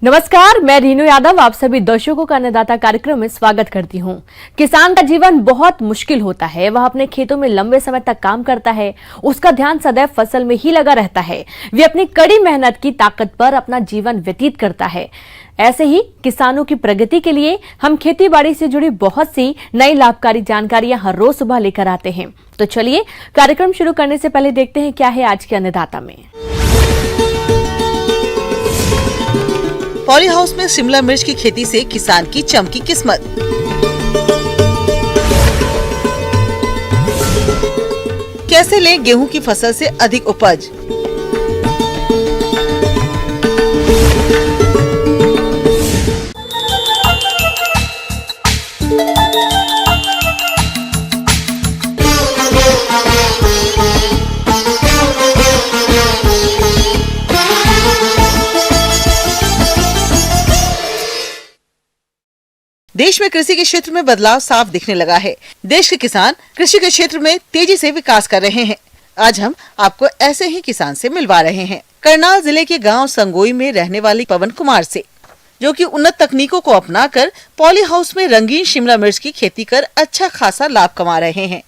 नमस्कार, मैं रीनू यादव आप सभी दर्शकों का अन्नदाता कार्यक्रम में स्वागत करती हूं। किसान का जीवन बहुत मुश्किल होता है। वह अपने खेतों में लंबे समय तक काम करता है। उसका ध्यान सदैव फसल में ही लगा रहता है। वे अपनी कड़ी मेहनत की ताकत पर अपना जीवन व्यतीत करता है। ऐसे ही किसानों की प्रगति के लिए हम खेती बाड़ी से जुड़ी बहुत सी नई लाभकारी जानकारियां हर रोज सुबह लेकर आते हैं। तो चलिए कार्यक्रम शुरू करने से पहले देखते हैं क्या है आज के अन्नदाता में। पॉली हाउस में शिमला मिर्च की खेती से किसान की चमकी किस्मत। कैसे लें गेहूं की फसल से अधिक उपज। देश में कृषि के क्षेत्र में बदलाव साफ दिखने लगा है। देश के किसान कृषि के क्षेत्र में तेजी से विकास कर रहे हैं। आज हम आपको ऐसे ही किसान से मिलवा रहे हैं, करनाल जिले के गांव संगोई में रहने वाले पवन कुमार से, जो कि उन्नत तकनीकों को अपनाकर पॉली हाउस में रंगीन शिमला मिर्च की खेती कर अच्छा खासा लाभ कमा रहे हैं।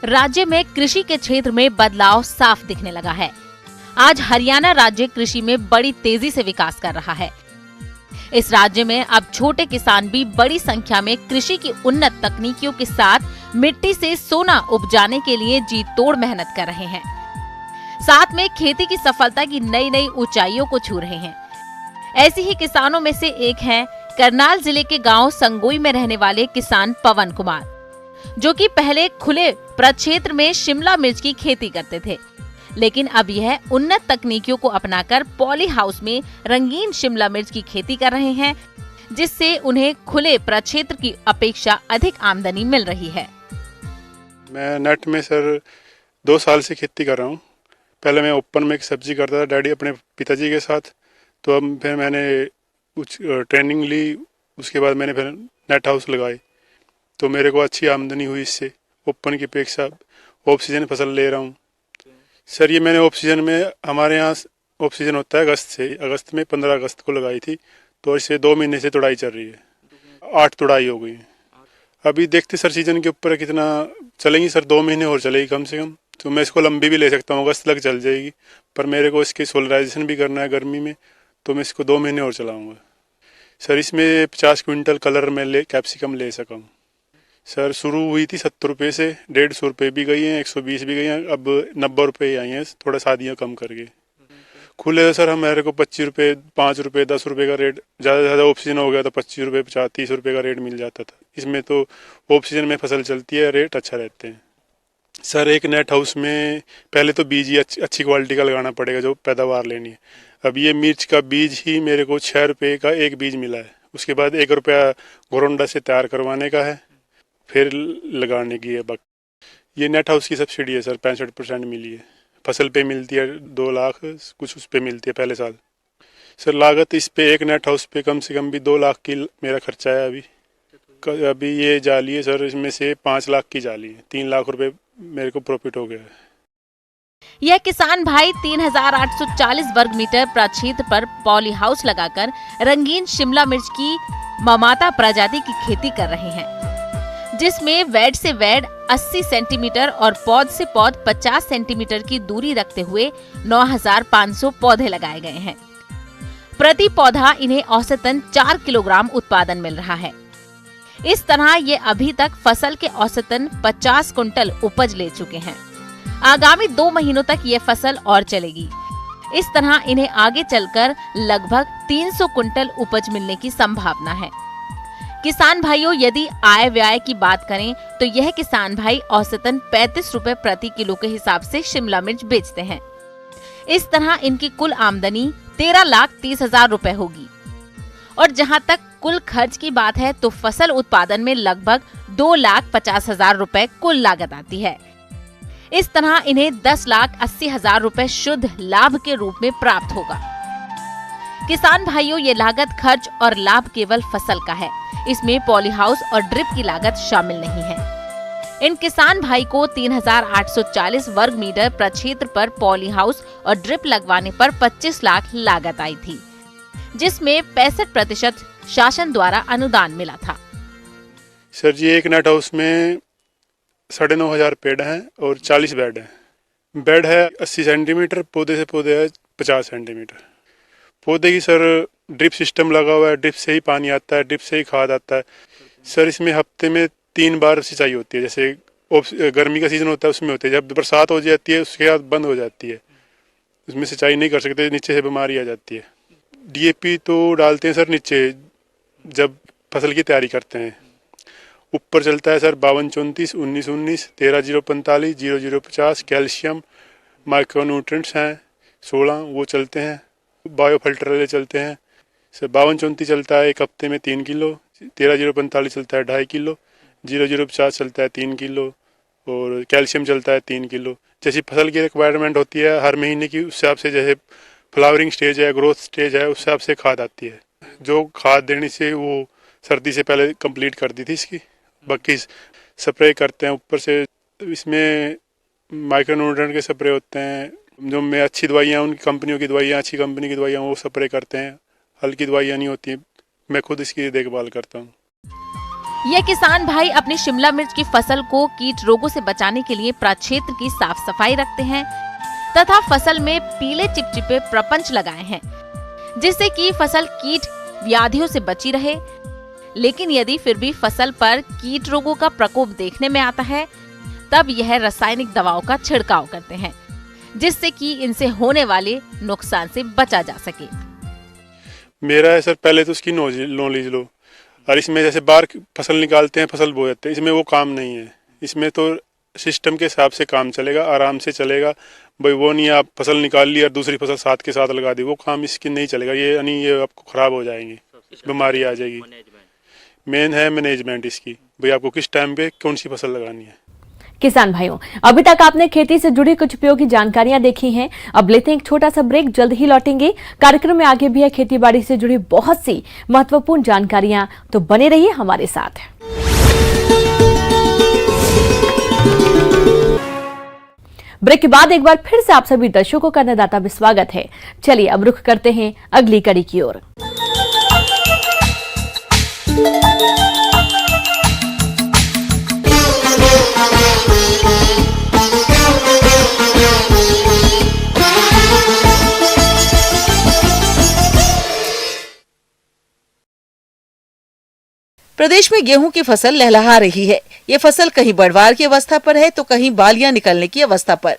राज्य में कृषि के क्षेत्र में बदलाव साफ दिखने लगा है। आज हरियाणा राज्य कृषि में बड़ी तेजी से विकास कर रहा है। इस राज्य में अब छोटे किसान भी बड़ी संख्या में कृषि की उन्नत तकनीकियों के साथ मिट्टी से सोना उपजाने के लिए जी तोड़ मेहनत कर रहे हैं। साथ में खेती की सफलता की नई नई ऊंचाइयों को छू रहे हैं। ऐसे ही किसानों में से एक हैं करनाल जिले के गांव संगोई में रहने वाले किसान पवन कुमार, जो कि पहले खुले प्रक्षेत्र में शिमला मिर्च की खेती करते थे, लेकिन अब यह उन्नत तकनीकियों को अपनाकर पॉली हाउस में रंगीन शिमला मिर्च की खेती कर रहे हैं, जिससे उन्हें खुले प्रक्षेत्र की अपेक्षा अधिक आमदनी मिल रही है। मैं नेट में सर 2 साल से खेती कर रहा हूँ। पहले मैं ओपन में एक सब्जी करता था डैडी अपने पिताजी के साथ, तो अब फिर मैंने कुछ ट्रेनिंग ली। उसके बाद मैंने फिर नेट हाउस लगाई, तो मेरे को अच्छी आमदनी हुई इससे। ओपन की अपेक्षा ऑफ सीजन फसल ले रहा हूँ सर। ये मैंने ऑफ सीजन में, हमारे यहाँ ऑफ सीजन होता है अगस्त से, अगस्त में 15 अगस्त को लगाई थी, तो इससे 2 महीने से तुड़ाई चल रही है। 8 तुड़ाई हो गई है। अभी देखते सर सीजन के ऊपर कितना चलेंगी सर, 2 महीने और चलेगी कम से कम। तो मैं इसको लंबी भी ले सकता हूँ, अगस्त तक चल जाएगी, पर मेरे को इसकी सोलराइजेशन भी करना है गर्मी में, तो मैं इसको 2 महीने और चलाऊँगा सर। इसमें 50 क्विंटल कलर में कैप्सिकम ले सका हूँ सर। शुरू हुई थी 70 रुपये से, 150 रुपये भी गई हैं, 120 भी गई हैं, अब 90 रुपये आई हैं, थोड़ा शादियाँ कम करके। खुले सर हमारे को 25 रुपये, 5 रुपये, 10 रुपये का रेट, ज़्यादा से ज़्यादा ऑक्सीजन हो गया तो 25 रुपये, 50, 30 रुपये का रेट मिल जाता था। इसमें तो ऑक्सीजन में फसल चलती है, रेट अच्छा रहते हैं सर। एक नेट हाउस में पहले तो बीज ही अच्छी क्वालिटी का लगाना पड़ेगा जो पैदावार लेनी है। अब ये मिर्च का बीज ही मेरे को 6 रुपये का एक बीज मिला है। उसके बाद 1 रुपया घोरंडा से तैयार करवाने का है, फिर लगाने की है। ये नेट हाउस की सब्सिडी है सर, 65% मिली है। फसल पे मिलती है 2 लाख कुछ, उस पे मिलती है पहले साल सर। लागत इस पे एक नेट हाउस पे कम से कम भी 2 लाख की मेरा खर्चा है। अभी ये जाली है सर, इसमें से 5 लाख की जाली है, 3 लाख रुपए मेरे को प्रॉफिट हो गया है। यह किसान भाई 3840 वर्ग मीटर प्रक्षेत्र पर पॉली हाउस लगाकर रंगीन शिमला मिर्च की ममाता प्रजाति की खेती कर रहे हैं, जिसमें वेड से वेड 80 सेंटीमीटर और पौध से पौध 50 सेंटीमीटर की दूरी रखते हुए 9500 पौधे लगाए गए हैं। प्रति पौधा इन्हें औसतन 4 किलोग्राम उत्पादन मिल रहा है। इस तरह ये अभी तक फसल के औसतन 50 कुंटल उपज ले चुके हैं। आगामी 2 महीनों तक ये फसल और चलेगी। इस तरह इन्हें आगे चलकर लगभग 300 कुंटल उपज मिलने की संभावना है। किसान भाइयों, यदि आय व्यय की बात करें तो यह किसान भाई औसतन 35 रुपए प्रति किलो के हिसाब से शिमला मिर्च बेचते हैं। इस तरह इनकी कुल आमदनी 13,30,000 रुपए होगी। और जहां तक कुल खर्च की बात है तो फसल उत्पादन में लगभग 2,50,000 रुपए कुल लागत आती है। इस तरह इन्हें 10,80,000 रुपए शुद्ध लाभ के रूप में प्राप्त होगा। किसान भाइयों, ये लागत, खर्च और लाभ केवल फसल का है। इसमें पॉली हाउस और ड्रिप की लागत शामिल नहीं है। इन किसान भाई को 3,840 वर्ग मीटर प्रक्षेत्र पर पॉली हाउस और ड्रिप लगवाने पर 25 लाख लागत आई थी, जिसमें 65% शासन द्वारा अनुदान मिला था। सर जी, एक नेट हाउस में 9,500 पेड़ हैं और 40 बेड हैं। बेड है 80 सेंटीमीटर, पौधे से पौधे है 50 सेंटीमीटर। पौधे की सर ड्रिप सिस्टम लगा हुआ है, ड्रिप से ही पानी आता है, ड्रिप से ही खाद आता है। सर इसमें हफ्ते में 3 बार सिंचाई होती है। जैसे गर्मी का सीजन होता है उसमें होती है, जब बरसात हो जाती है उसके बाद बंद हो जाती है, उसमें सिंचाई नहीं कर सकते, नीचे से बीमारी आ जाती है। DAP तो डालते हैं सर नीचे जब फसल की तैयारी करते हैं। ऊपर चलता है सर 52-34, 19-19, 13-045, 0050 कैल्शियम, माइक्रोन्यूट्रिएंट्स हैं 16, वो चलते हैं। बायो फिल्टर वाले चलते हैं सर। 52-34 चलता है एक हफ्ते में 3 किलो, 13-045 चलता है 2.5 किलो, 0050 चलता है 3 किलो और कैल्शियम चलता है 3 किलो। जैसी फसल की रिक्वायरमेंट होती है हर महीने की, उस हिसाब से जैसे फ्लावरिंग स्टेज है, ग्रोथ स्टेज है, उस हिसाब से खाद आती है। जो खाद देने से वो सर्दी से पहले कंप्लीट कर दी थी इसकी। बाकी स्प्रे करते हैं ऊपर से, इसमें माइक्रोन्यूट्रिएंट के स्प्रे होते हैं। जो में अच्छी दवाइयाँ, उनकी कंपनियों की दवाइयाँ, अच्छी कंपनी की दवाइयाँ वो स्प्रे करते हैं, हल्की दवाइयाँ नहीं होती। मैं खुद इसकी देखभाल करता हूँ। यह किसान भाई अपनी शिमला मिर्च की फसल को कीट रोगों से बचाने के लिए प्रक्षेत्र की साफ सफाई रखते हैं तथा फसल में पीले चिपचिपे प्रपंच लगाए हैं, जिससे कि फसल कीट व्याधियों से बची रहे। लेकिन यदि फिर भी फसल पर कीट रोगों का प्रकोप देखने में आता है, तब यह रासायनिक दवाओं का छिड़काव करते हैं, जिससे कि इनसे होने वाले नुकसान से बचा जा सके। मेरा है सर, पहले तो उसकी नॉलेज लो, और इसमें जैसे बाहर फसल निकालते हैं, फसल बो जाते हैं, इसमें वो काम नहीं है। इसमें तो सिस्टम के हिसाब से काम चलेगा, आराम से चलेगा भाई। वो नहीं आप फसल निकाल ली और दूसरी फसल साथ के साथ लगा दी, वो काम इसकी नहीं चलेगा। ये यानी ये आपको खराब हो जाएंगे, बीमारी आ जाएगी। मेन है मैनेजमेंट इसकी, भाई आपको किस टाइम पे कौन सी फसल लगानी है। किसान भाइयों, अभी तक आपने खेती से जुड़ी कुछ उपयोगी जानकारियां देखी हैं। अब लेते हैं एक छोटा सा ब्रेक, जल्द ही लौटेंगे। कार्यक्रम में आगे भी है खेती बाड़ी से जुड़ी बहुत सी महत्वपूर्ण जानकारियां, तो बने रहिए हमारे साथ। ब्रेक के बाद एक बार फिर से आप सभी दर्शकों का अन्नदाता में स्वागत है। चलिए अब रुख करते हैं अगली कड़ी की ओर। प्रदेश में गेहूं की फसल लहलहा रही है। ये फसल कहीं बढ़वार की अवस्था पर है तो कहीं बालियां निकलने की अवस्था पर।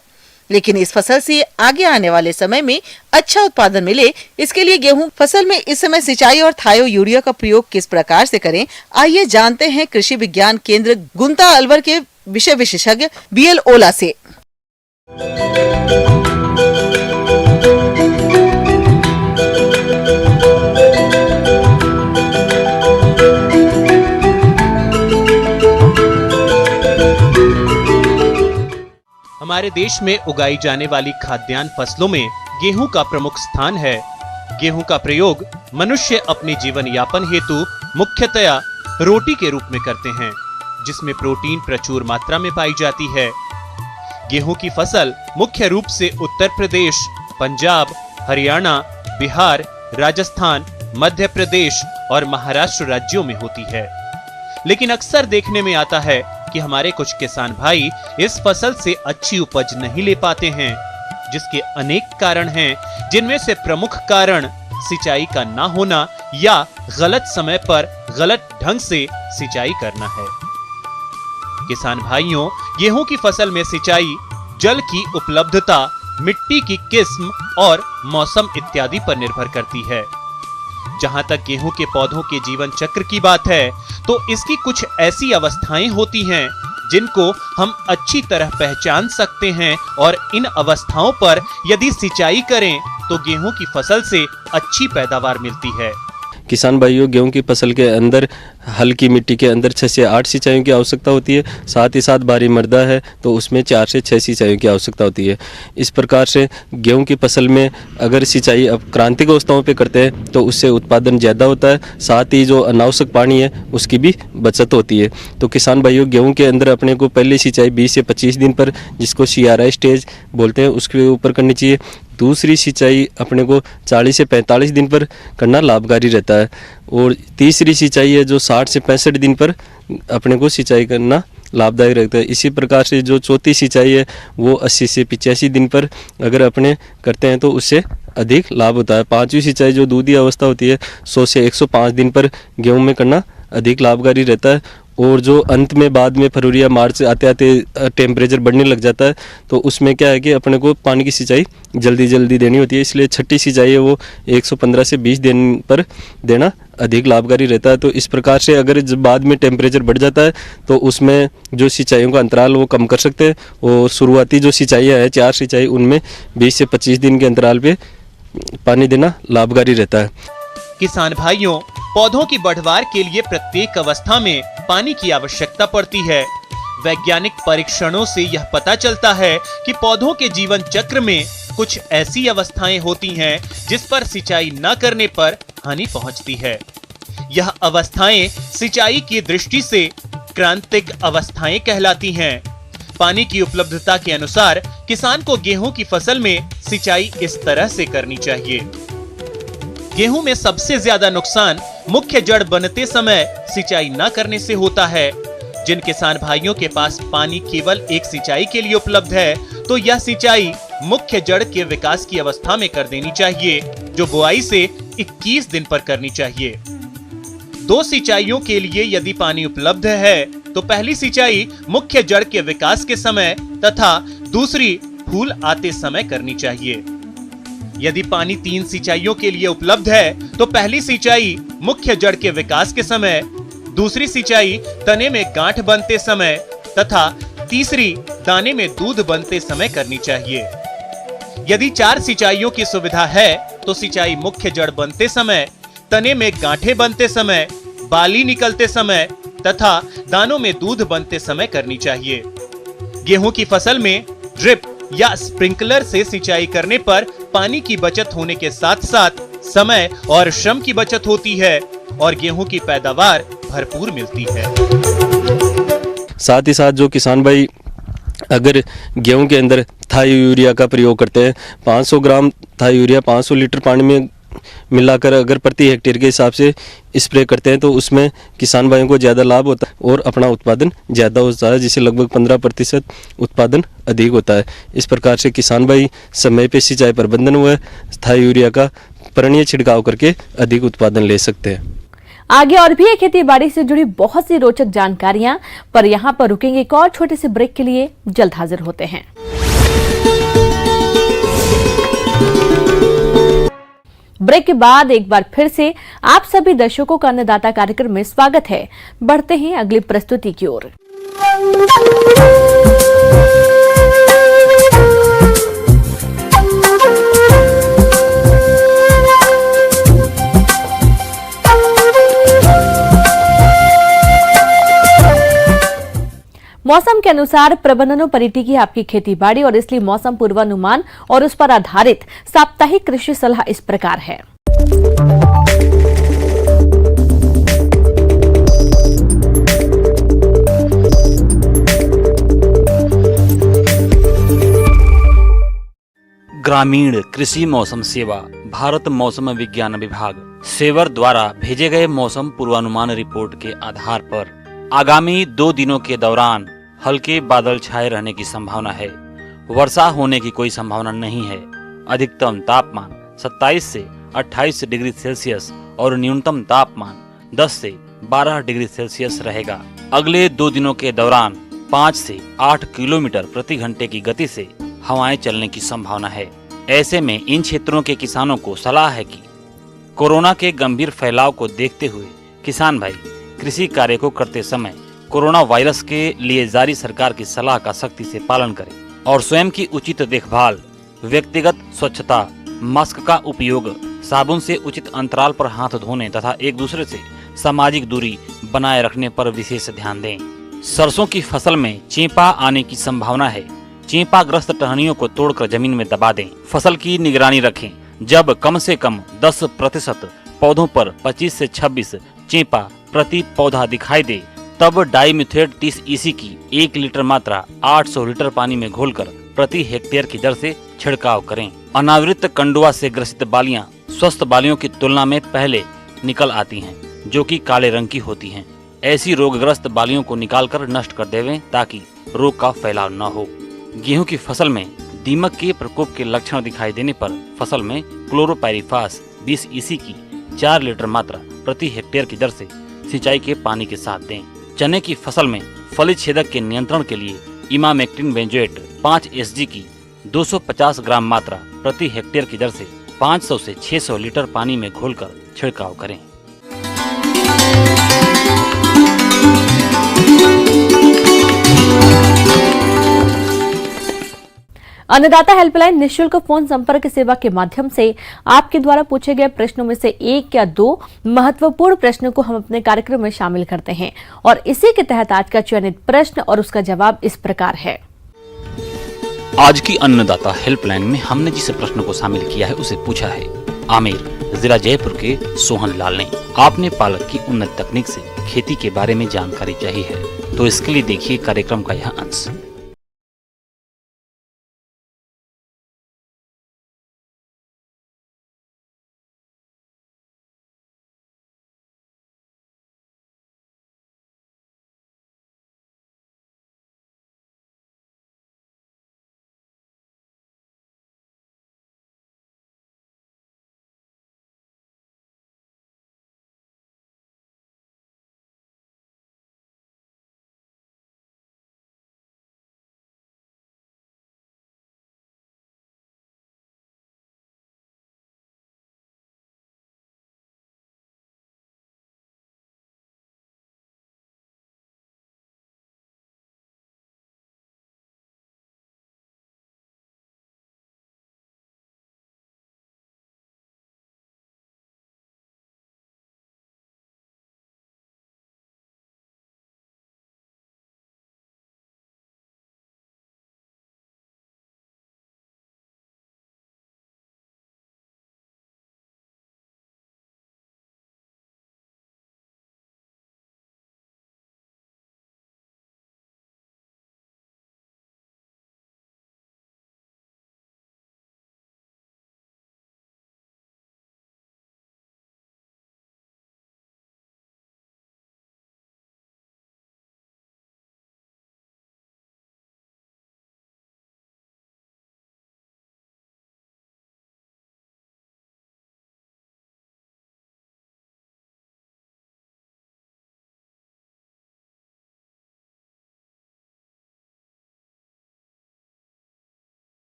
लेकिन इस फसल से आगे आने वाले समय में अच्छा उत्पादन मिले, इसके लिए गेहूं फसल में इस समय सिंचाई और थायो यूरिया का प्रयोग किस प्रकार से करें, आइए जानते हैं कृषि विज्ञान केंद्र गुंता अलवर के विषय विशेषज्ञ BL ओला से। हमारे देश में उगाई जाने वाली खाद्यान्न फसलों में गेहूं का प्रमुख स्थान है। गेहूं का प्रयोग मनुष्य अपने जीवन यापन हेतु मुख्यतया रोटी के रूप में करते हैं, जिसमें प्रोटीन प्रचुर मात्रा में पाई जाती है। गेहूं की फसल मुख्य रूप से उत्तर प्रदेश, पंजाब, हरियाणा, बिहार, राजस्थान, मध्य प्रदेश और महाराष्ट्र राज्यों में होती है। लेकिन अक्सर देखने में आता है कि हमारे कुछ किसान भाई इस फसल से अच्छी उपज नहीं ले पाते हैं, जिसके अनेक कारण हैं, जिनमें से प्रमुख कारण सिंचाई का ना होना या गलत समय पर गलत ढंग से सिंचाई करना है। किसान भाइयों, गेहूं की फसल में सिंचाई जल की उपलब्धता, मिट्टी की किस्म और मौसम इत्यादि पर निर्भर करती है। जहां तक गेहूं के पौधों के जीवन चक्र की बात है, तो इसकी कुछ ऐसी अवस्थाएं होती हैं जिनको हम अच्छी तरह पहचान सकते हैं, और इन अवस्थाओं पर यदि सिंचाई करें तो गेहूं की फसल से अच्छी पैदावार मिलती है। किसान भाइयों, गेहूं की फसल के अंदर हल्की मिट्टी के अंदर 6 से 8 सिंचाइयों की आवश्यकता होती है। साथ ही साथ भारी मृदा है तो उसमें 4 से 6 सिंचाइयों की आवश्यकता होती है। इस प्रकार से गेहूं की फसल में अगर सिंचाई अब क्रांतिक अवस्थाओं पे करते हैं तो उससे उत्पादन ज़्यादा होता है, साथ ही जो अनावश्यक पानी है उसकी भी बचत होती है। तो किसान भाइयों, गेहूं के अंदर अपने को पहली सिंचाई 20 से 25 दिन पर, जिसको CRI स्टेज बोलते हैं, उसके ऊपर करनी चाहिए। दूसरी सिंचाई अपने को 40 से 45 दिन पर करना लाभकारी रहता है और तीसरी सिंचाई है जो 60 से 65 दिन पर अपने को सिंचाई करना लाभदायक रहता है। इसी प्रकार से जो चौथी सिंचाई है वो 80 से 85 दिन पर अगर अपने करते हैं तो उससे अधिक लाभ होता है। पांचवी सिंचाई जो दूधी अवस्था होती है 100 से 105 दिन पर गेहूं में करना अधिक लाभकारी रहता है। और जो अंत में बाद में फरवरी या मार्च आते आते टेम्परेचर बढ़ने लग जाता है तो उसमें क्या है कि अपने को पानी की सिंचाई जल्दी जल्दी देनी होती है, इसलिए छठी सिंचाई है वो 115 से 20 दिन पर देना अधिक लाभकारी रहता है। तो इस प्रकार से अगर जब बाद में टेम्परेचर बढ़ जाता है तो उसमें जो सिंचाइयों का अंतराल वो कम कर सकते हैं और शुरुआती जो सिंचाइयाँ हैं 4 सिंचाई उनमें 20 से 25 दिन के अंतराल पे पानी देना लाभकारी रहता है। किसान भाइयों, पौधों की बढ़वार के लिए प्रत्येक अवस्था में पानी की आवश्यकता पड़ती है। वैज्ञानिक परीक्षणों से यह पता चलता है कि पौधों के जीवन चक्र में कुछ ऐसी अवस्थाएं होती हैं जिस पर सिंचाई न करने पर हानि पहुंचती है। यह अवस्थाएं सिंचाई की दृष्टि से क्रांतिक अवस्थाएं कहलाती हैं। पानी की उपलब्धता के अनुसार किसान को गेहूं की फसल में सिंचाई इस तरह से करनी चाहिए। गेहूं में सबसे ज्यादा नुकसान मुख्य जड़ बनते समय सिंचाई न करने से होता है। जिन किसान भाइयों के पास पानी केवल एक सिंचाई के लिए उपलब्ध है तो यह सिंचाई मुख्य जड़ के विकास की अवस्था में कर देनी चाहिए, जो बुआई से 21 दिन पर करनी चाहिए। 2 सिंचाइयों के लिए यदि पानी उपलब्ध है तो पहली सिंचाई मुख्य जड़ के विकास के समय तथा दूसरी फूल आते समय करनी चाहिए। यदि पानी 3 सिंचाइयों के लिए उपलब्ध है तो पहली सिंचाई मुख्य जड़ के विकास के समय, दूसरी सिंचाई तने में गांठ बनते समय तथा तीसरी दाने में दूध बनते समय करनी चाहिए। यदि 4 सिंचाइयों की सुविधा है तो सिंचाई मुख्य जड़ बनते समय, तने में गांठें बनते समय, बाली निकलते समय तथा दानों में दूध बनते समय करनी चाहिए। गेहूं की फसल में ड्रिप या स्प्रिंकलर से सिंचाई करने पर पानी की बचत होने के साथ साथ समय और श्रम की बचत होती है और गेहूं की पैदावार भरपूर मिलती है। साथ ही साथ जो किसान भाई अगर गेहूं के अंदर थाई यूरिया का प्रयोग करते हैं, 500 ग्राम थाई यूरिया 500 लीटर पानी में मिलाकर अगर प्रति हेक्टेयर के हिसाब से स्प्रे करते हैं तो उसमें किसान भाइयों को ज़्यादा लाभ होता है और अपना उत्पादन ज़्यादा होता है, जिससे लगभग 15% उत्पादन अधिक होता है। इस प्रकार से किसान भाई समय पे सिंचाई प्रबंधन हुआ थाई यूरिया का पर्यायी छिड़काव करके अधिक उत्पादन ले सकते हैं। आगे और भी खेती बाड़ी से जुड़ी बहुत सी रोचक जानकारियां, पर यहाँ पर रुकेंगे एक और छोटे से ब्रेक के लिए। जल्द हाजिर होते हैं। ब्रेक के बाद एक बार फिर से आप सभी दर्शकों का अन्नदाता कार्यक्रम में स्वागत है। बढ़ते हैं अगली प्रस्तुति की ओर। मौसम के अनुसार प्रबंधनों पर टिकी आपकी खेती बाड़ी और इसलिए मौसम पूर्वानुमान और उस पर आधारित साप्ताहिक कृषि सलाह इस प्रकार है। ग्रामीण कृषि मौसम सेवा, भारत मौसम विज्ञान विभाग सेवर द्वारा भेजे गए मौसम पूर्वानुमान रिपोर्ट के आधार पर आगामी 2 दिनों के दौरान हल्के बादल छाए रहने की संभावना है। वर्षा होने की कोई संभावना नहीं है। अधिकतम तापमान 27 से 28 डिग्री सेल्सियस और न्यूनतम तापमान 10 से 12 डिग्री सेल्सियस रहेगा। अगले 2 दिनों के दौरान 5 से 8 किलोमीटर प्रति घंटे की गति से हवाएं चलने की संभावना है। ऐसे में इन क्षेत्रों के किसानों को सलाह है कि कोरोना के गंभीर फैलाव को देखते हुए किसान भाई कृषि कार्य को करते समय कोरोना वायरस के लिए जारी सरकार की सलाह का सख्ती से पालन करें और स्वयं की उचित देखभाल, व्यक्तिगत स्वच्छता, मास्क का उपयोग, साबुन से उचित अंतराल पर हाथ धोने तथा एक दूसरे से सामाजिक दूरी बनाए रखने पर विशेष ध्यान दें। सरसों की फसल में चेपा आने की संभावना है। चेपा ग्रस्त टहनियों को तोड़कर जमीन में दबा दें। फसल की निगरानी रखें। जब कम से कम 10% पौधों पर 25 से 26 चेपा प्रति पौधा दिखाई दे, तब डाइमिथोएट 30 EC की 1 लीटर मात्रा 800 लीटर पानी में घोलकर प्रति हेक्टेयर की दर से छिड़काव करें। अनावृत कंडुआ से ग्रसित बालियां स्वस्थ बालियों की तुलना में पहले निकल आती हैं, जो कि काले रंग की होती हैं। ऐसी रोगग्रस्त बालियों को निकालकर नष्ट कर देवें ताकि रोग का फैलाव न हो। गेहूं की फसल में दीमक के प्रकोप के लक्षण दिखाई देने पर फसल में क्लोरोपाइरिफास 20 EC की 4 लीटर मात्रा प्रति हेक्टेयर की दर से सिंचाई के पानी के साथ दें। चने की फसल में फली छेदक के नियंत्रण के लिए इमामेक्टिन बेंजोएट 5 SG की 250 ग्राम मात्रा प्रति हेक्टेयर की दर से 500 से 600 लीटर पानी में घोलकर छिड़काव करें। अन्नदाता हेल्पलाइन निःशुल्क फोन संपर्क सेवा के माध्यम से आपके द्वारा पूछे गए प्रश्नों में से 1 या 2 महत्वपूर्ण प्रश्नों को हम अपने कार्यक्रम में शामिल करते हैं और इसी के तहत आज का चयनित प्रश्न और उसका जवाब इस प्रकार है। आज की अन्नदाता हेल्पलाइन में हमने जिस प्रश्न को शामिल किया है उसे पूछा है आमेर जिला जयपुर के सोहन लाल ने। आपने पालक की उन्नत तकनीक से खेती के बारे में जानकारी चाहिए है, तो इसके लिए देखिए कार्यक्रम का यह अंश।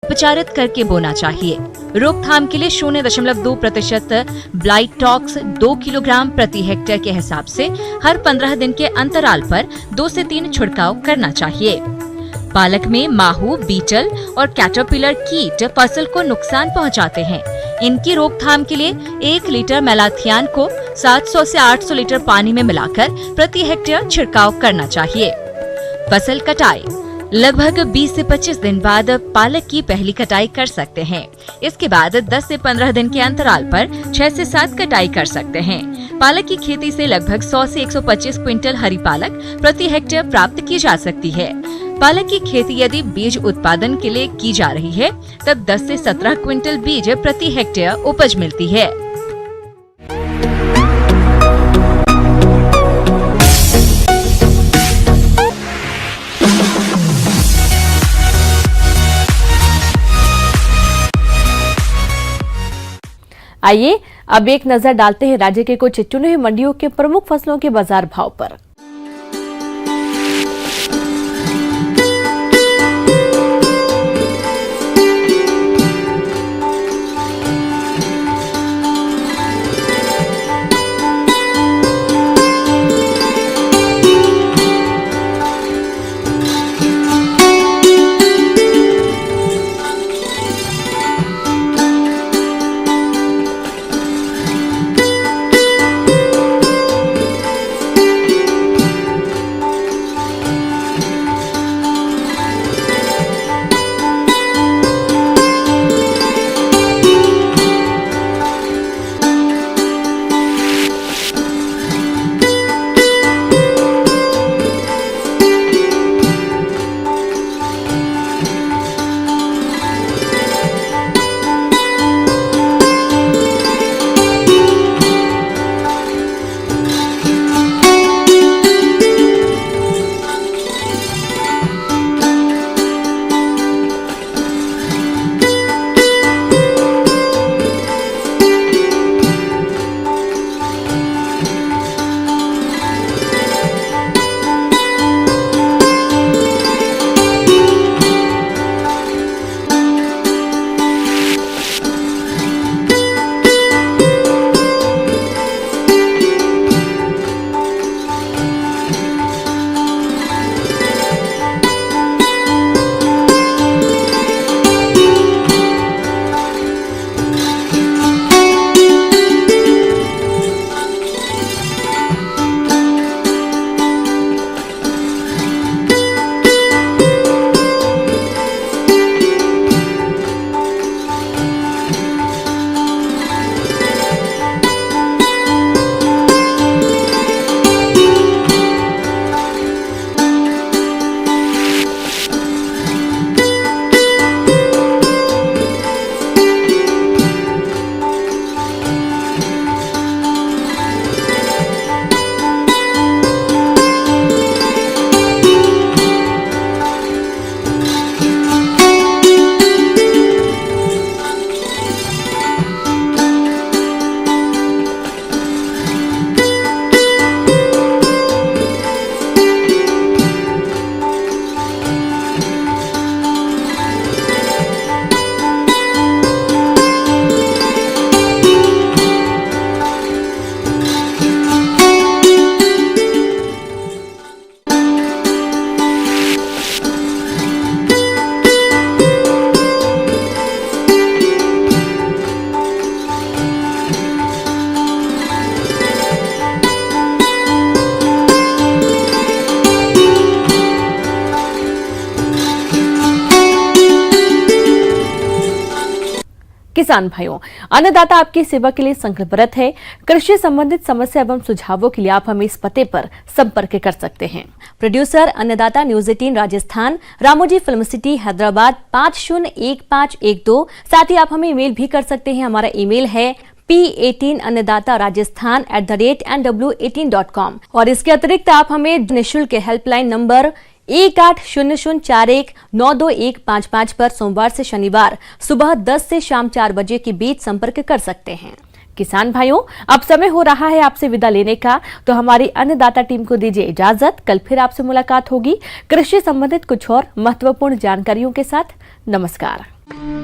उपचारित करके बोना चाहिए। रोकथाम के लिए 0.2% ब्लाइट टॉक्स 2 किलोग्राम प्रति हेक्टेयर के हिसाब से हर 15 दिन के अंतराल पर 2 से 3 छिड़काव करना चाहिए। पालक में माहू, बीटल और कैटरपिलर कीट फसल को नुकसान पहुंचाते हैं। इनकी रोकथाम के लिए 1 लीटर मेलाथियान को 700 से 800 लीटर पानी में मिलाकर प्रति हेक्टेयर छिड़काव करना चाहिए। फसल कटाई लगभग 20 से 25 दिन बाद पालक की पहली कटाई कर सकते हैं। इसके बाद 10 से 15 दिन के अंतराल पर 6 से 7 कटाई कर सकते हैं। पालक की खेती से लगभग 100 से 125 क्विंटल हरी पालक प्रति हेक्टेयर प्राप्त की जा सकती है। पालक की खेती यदि बीज उत्पादन के लिए की जा रही है तब 10 से 17 क्विंटल बीज प्रति हेक्टेयर उपज मिलती है। आइए अब एक नजर डालते हैं राज्य के कुछ चुनी हुई मंडियों के प्रमुख फसलों के बाजार भाव पर। किसान भाइयों, अन्नदाता आपकी सेवा के लिए संकल्परत है। कृषि संबंधित समस्या एवं सुझावों के लिए आप हमें इस पते पर संपर्क कर सकते हैं। प्रोड्यूसर अन्नदाता news 18 Rajasthan, Ramoji film city Hyderabad 501512। साथ ही आप हमें ईमेल भी कर सकते हैं। हमारा ईमेल है p18annadatarajasthan@nw18.com। और इसके अतिरिक्त आप हमें निःशुल्क हेल्पलाइन नंबर 180041922155 पर सोमवार से शनिवार सुबह 10 से शाम 4 बजे के बीच संपर्क कर सकते हैं। किसान भाइयों, अब समय हो रहा है आपसे विदा लेने का, तो हमारी अन्नदाता टीम को दीजिए इजाजत। कल फिर आपसे मुलाकात होगी कृषि संबंधित कुछ और महत्वपूर्ण जानकारियों के साथ। नमस्कार। है।